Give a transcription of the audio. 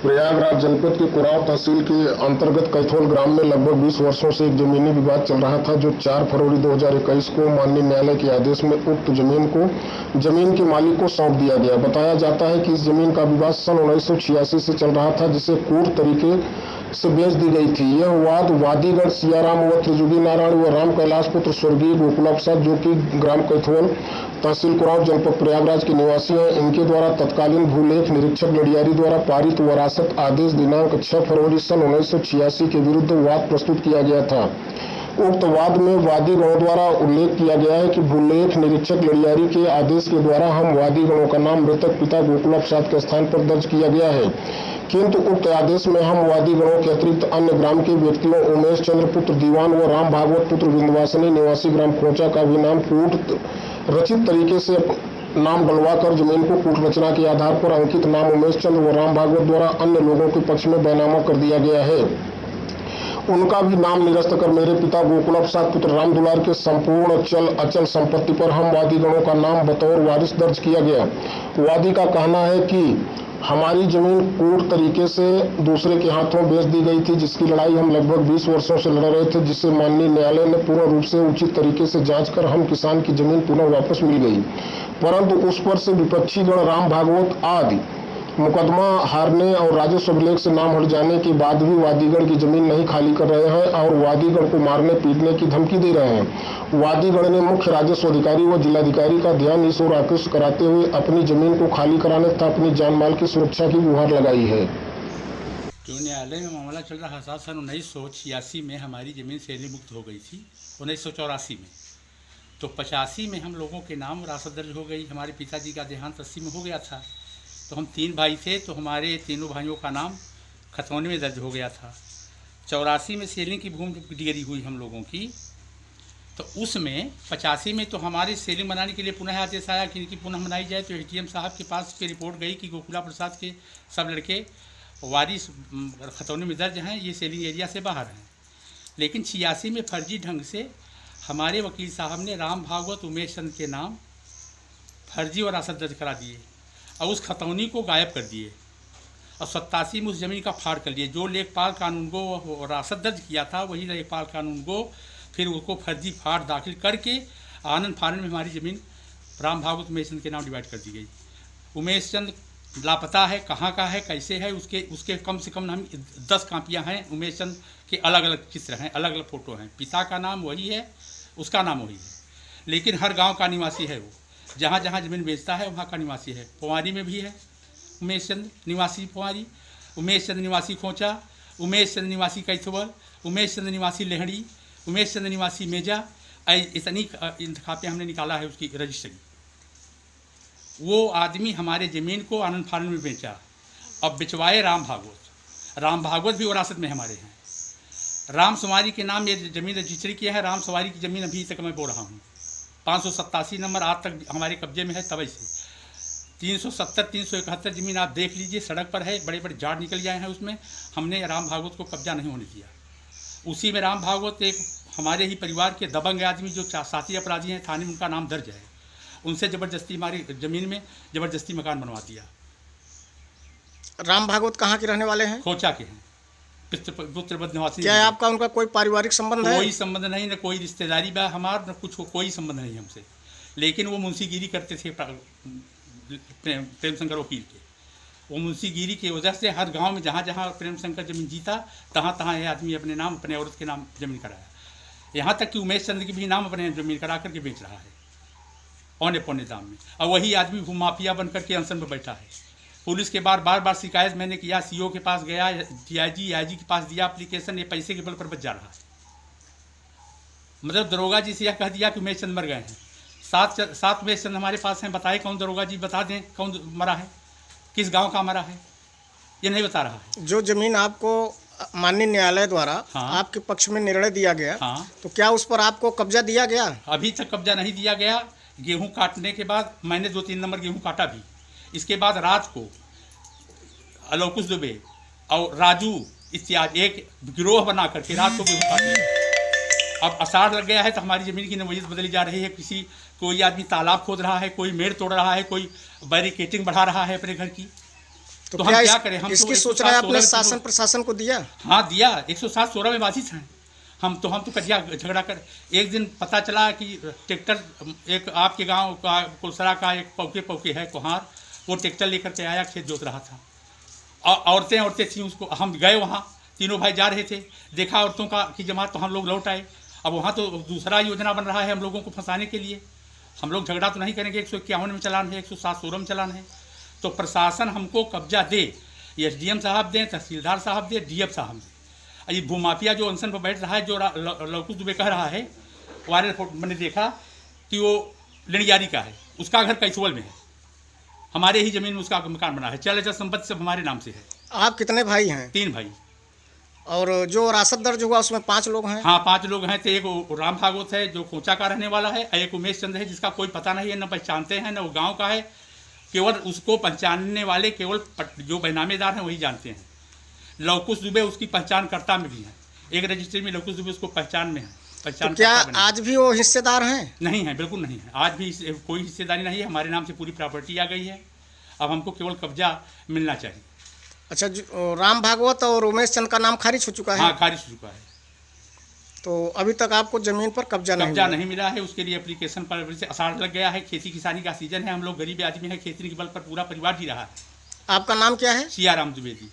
प्रयागराज जनपद के कुराव तहसील के अंतर्गत कैथोल ग्राम में लगभग 20 वर्षों से एक जमीनी विवाद चल रहा था, जो 4 फरवरी 2021 को माननीय न्यायालय के आदेश में उक्त जमीन के मालिक को सौंप दिया गया। बताया जाता है कि इस जमीन का विवाद सन 1986 से चल रहा था, जिसे कूट तरीके से बेच दी गई थी। यह वाद वादीगढ़ सियाराम व त्रिजुगी नारायण व राम कैलाश पुत्र स्वर्गीय गोकुला प्रसाद, जो कि ग्राम कैथोल तहसील कुराव जनपद प्रयागराज के निवासी हैं, इनके द्वारा तत्कालीन भूलेख निरीक्षक लड़ियारी द्वारा पारित वरासत आदेश दिनांक 6 फरवरी सन 1986 के विरुद्ध वाद प्रस्तुत किया गया था। उक्त वाद में वादी गणों द्वारा उल्लेख किया गया है कि भूलेख निरीक्षक लड़ियारी के आदेश के द्वारा हम वादी गणों का नाम मृतक पिता गोकुला प्रसाद के स्थान पर दर्ज किया गया है, किंतु उक्त आदेश में हम वादी गणों के अतिरिक्त अन्य ग्राम के व्यक्तियों उमेश चंद्र पुत्र दीवान व राम भागवत पुत्र विंध्यवासिनी निवासी ग्राम खोचा का भी नाम कूट रचित तरीके से नाम डलवा कर जमीन को कूट रचना के आधार पर अंकित नाम उमेश चंद्र व राम भागवत द्वारा अन्य लोगों के पक्ष में बैनामा कर दिया गया है। उनका भी नाम निरस्त कर मेरे पिता गोकुला प्रसाद पुत्र राम दुलार के संपूर्ण अचल संपत्ति पर हम वादी गणों का नाम बतौर वारिस दर्ज किया गया। वादी का कहना है कि हमारी जमीन कूट तरीके से दूसरे के हाथों बेच दी गई थी, जिसकी लड़ाई हम लगभग 20 वर्षों से लड़ रहे थे, जिसे माननीय न्यायालय ने पूर्ण रूप से उचित तरीके से जांच कर हम किसान की जमीन पुनः वापस मिल गई। परंतु उस पर से विपक्षी गण राम भागवत आदि मुकदमा हारने और राजस्व अभिलेख से नाम हट जाने के बाद भी वादीगण की जमीन नहीं खाली कर रहे हैं और वादीगण को मारने पीटने की धमकी दे रहे हैं। वादीगण ने मुख्य राजस्व अधिकारी व जिलाधिकारी का ध्यान इस ओर आकृष्ट कराते हुए अपनी जमीन को खाली कराने तथा अपनी जान माल की सुरक्षा की गुहार लगाई है। जो न्यायालय में मामला चल रहा था, सन 1986 में हमारी ज़मीन सेली मुक्त हो गई थी। 1984 में तो 85 में हम लोगों के नाम विरासत दर्ज हो गई। हमारे पिताजी का देहांत 80 में हो गया था, तो हम 3 भाई थे, तो हमारे तीनों भाइयों का नाम खतौनी में दर्ज हो गया था। 84 में सेलिंग की भूमि डिग्री हुई हम लोगों की, तो उसमें 85 में तो हमारी सेलिंग बनाने के लिए पुनः आदेश आया कि इनकी पुनः बनाई जाए। तो एटीएम साहब के पास की रिपोर्ट गई कि गोकुला प्रसाद के सब लड़के वारिस खतौनी में दर्ज हैं, ये सेलिंग एरिया से बाहर हैं। लेकिन 86 में फर्जी ढंग से हमारे वकील साहब ने राम भागवत उमेश चंद के नाम फर्जी वरासत दर्ज करा दिए और उस खतौनी को गायब कर दिए और 87 में उस ज़मीन का फाड़ कर लिए। जो लेखपाल कानून को वरासत दर्ज किया था, वही लेखपाल कानून को फिर उसको फर्जी फाड़ दाखिल करके आनंद फानन में हमारी ज़मीन राम भागवत उमेश चंद के नाम डिवाइड कर दी गई। उमेश चंद लापता है, कहाँ का है, कैसे है, उसके कम से कम हम 10 कापियाँ हैं। उमेश चंद के अलग अलग चित्र हैं, अलग अलग फ़ोटो हैं। पिता का नाम वही है, उसका नाम वही है, लेकिन हर गाँव का निवासी है। वो जहाँ जहाँ ज़मीन बेचता है वहाँ का निवासी है। पोवारी में भी है उमेश चंद निवासी पोवारी, उमेश चंद निवासी खोचा, उमेश चंद निवासी कैथवल, उमेश चंद निवासी लेहड़ी, उमेश चंद निवासी मेजा। इतनी कापियाँ हमने निकाला है उसकी रजिस्ट्री। वो आदमी हमारे ज़मीन को आनंद फानन में बेचा। अब बिचवाए राम भागवत भी विरासत में हमारे हैं। राम सवारी के नाम ये ज़मीन रजिस्ट्री किया है। राम सवारी की ज़मीन अभी तक मैं बो रहा हूँ। 587 नंबर आज तक हमारे कब्जे में है। तभी से 370 371 ज़मीन आप देख लीजिए, सड़क पर है, बड़े बड़े झाड़ निकल जाए हैं उसमें। हमने राम भागवत को कब्जा नहीं होने दिया। उसी में राम भागवत एक हमारे ही परिवार के दबंग आदमी जो साथी अपराधी हैं, थाने में उनका नाम दर्ज है, उनसे ज़बरदस्ती हमारी ज़मीन में ज़बरदस्ती मकान बनवा दिया। राम भागवत कहाँ के रहने वाले हैं? खोचा के हैं, पुत्र निवासी। क्या आपका उनका कोई पारिवारिक संबंध है? कोई संबंध नहीं, न कोई रिश्तेदारी बा हमार, न कुछ कोई संबंध नहीं हमसे। लेकिन वो मुंशीगिरी करते थे प्रेम शंकर वकील के। वो मुंशीगिरी की वजह से हर गांव में जहाँ जहाँ प्रेम शंकर जमीन जीता, तहाँ तहाँ ये आदमी अपने नाम, अपने औरत के नाम जमीन कराया। यहाँ तक कि उमेश चंद्र की भी नाम अपने जमीन करा करके बेच रहा है औने पौने दाम में। और वही आदमी भूमाफिया बन करके अनशन में बैठा है। पुलिस के बार बार शिकायत मैंने किया, सीओ के पास गया, डीआईजी के पास दिया एप्लीकेशन, ये पैसे के बल पर बच जा रहा है। मतलब दरोगा जी से यह कह दिया कि उमेश चंद मर गए हैं। 7 उमेश चंद हमारे पास हैं, बताए कौन? दरोगा जी बता दें कौन मरा है, किस गांव का मरा है, ये नहीं बता रहा है। जो जमीन आपको माननीय न्यायालय द्वारा आपके पक्ष में निर्णय दिया गया, तो क्या उस पर आपको कब्जा दिया गया? अभी तक कब्जा नहीं दिया गया। गेहूँ काटने के बाद मैंने 2-3 नंबर गेहूँ काटा भी। इसके बाद रात को अलौकुश दुबे और राजू इत्यादि एक गिरोह बना करके रात को गेहूँ काटने। अब आषाढ़ लग गया है तो हमारी ज़मीन की नवैयत बदली जा रही है। कोई आदमी तालाब खोद रहा है, कोई मेड़ तोड़ रहा है, कोई बैरिकेटिंग बढ़ा रहा है अपने घर की। तो हम क्या करें? हम इसकी तो सूचना आपने 107 शासन प्रशासन को दिया? हाँ दिया, 107-16 में बाधित हैं हम तो कटिया झगड़ा कर। एक दिन पता चला कि ट्रैक्टर एक आपके गांव का कुलसरा का एक पौके है कुहार, वो ट्रैक्टर लेकर के आया, खेत जोत रहा था और औरतें थी उसको। हम गए वहाँ, तीनों भाई जा रहे थे, देखा औरतों का की जमात, तो हम लोग लौट आए। अब वहाँ तो दूसरा योजना बन रहा है हम लोगों को फंसाने के लिए। हम लोग झगड़ा तो नहीं करेंगे, 151 में चलान है, 107-16 में चलान है। तो प्रशासन हमको कब्जा दे, SDM साहब दें, तहसीलदार साहब दे, DF साहब दें। ये भूमाफिया जो अनशन पर बैठ रहा है, जो लवकुश दुबे कह रहा है, वायरल फोटो मैंने देखा कि वो लड़ियारी का है, उसका घर कैसोल में है, हमारे ही ज़मीन में उसका मकान बना है, चल अचल संपत्ति सब हमारे नाम से है। आप कितने भाई हैं? 3 भाई। और जो रासद दर्ज हुआ उसमें 5 लोग हैं? हाँ 5 लोग हैं। तो एक राम भागवत है जो कोचा का रहने वाला है, एक उमेश चंद्र है जिसका कोई पता नहीं है, न पहचानते हैं, न वो गाँव का है। केवल उसको पहचानने वाले केवल जो बैनामेदार हैं वही जानते हैं। लवकुश दुबे उसकी पहचानकर्ता में भी है, एक रजिस्ट्री में लवकुश दुबे उसको पहचान में है। तो क्या आज भी वो हिस्सेदार हैं? नहीं है, बिल्कुल नहीं है, आज भी कोई हिस्सेदारी नहीं है। हमारे नाम से पूरी प्रॉपर्टी आ गई है, अब हमको केवल कब्जा मिलना चाहिए। अच्छा, राम भागवत और उमेश चंद का नाम खारिज हो चुका है? हाँ खारिज हो चुका है। तो अभी तक आपको जमीन पर कब्जा नहीं मिला है। उसके लिए एप्लीकेशन पर से आषाढ़ लग गया है, खेती किसानी का सीजन है, हम लोग गरीब आदमी हैं, खेती के बल पर पूरा परिवार जी रहा है। आपका नाम क्या है? सियाराम द्विवेदी।